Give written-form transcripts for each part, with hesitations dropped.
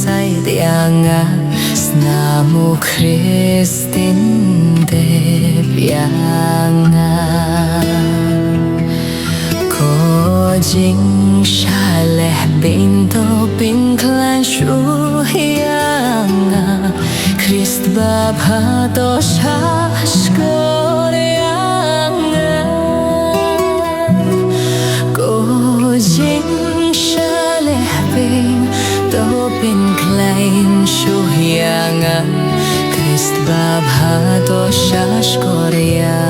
sayanga snamu Kristin debyanga ko jing shaleh binto pinklan shuyanga Krist baba to shashkoryanga ko jing shaleh binto pinklan shuyanga Krist baba to shashkoryanga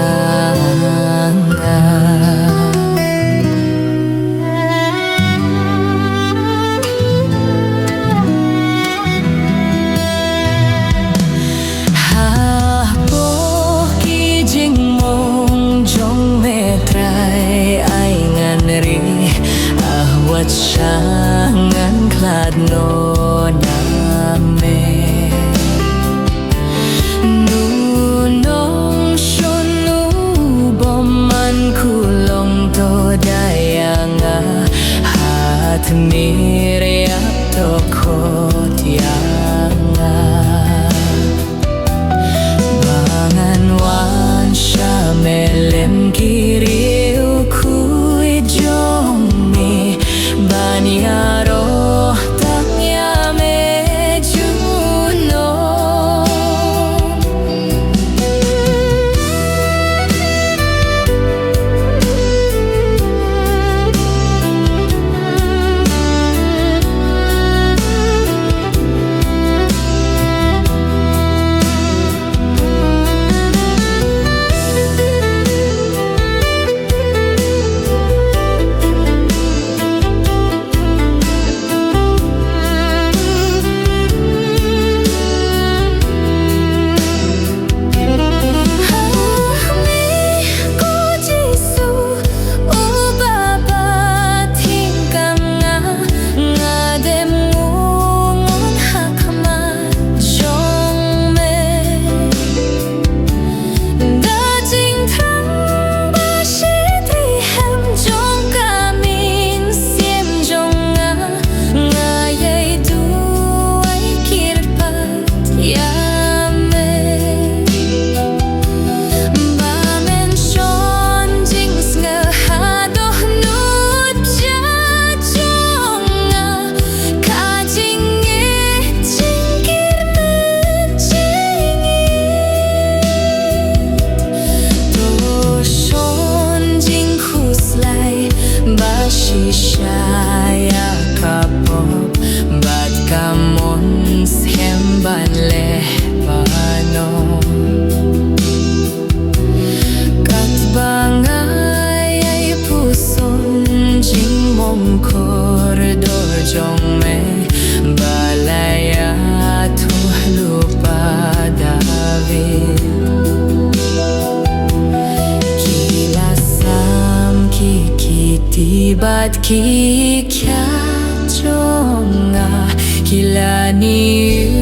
Wat syangan kladno name Nunong syunu boman kulong to dayanga Hat miriap to kotyanga Bangan wan syamelem kiriu kui jongmi Baniaro tangya mejuno Shaya kapop bat kamon siemban lehbano katbangay ay puson jing mong koridor jong me balaya tuhlupa David Tibat ki kya chonga kilani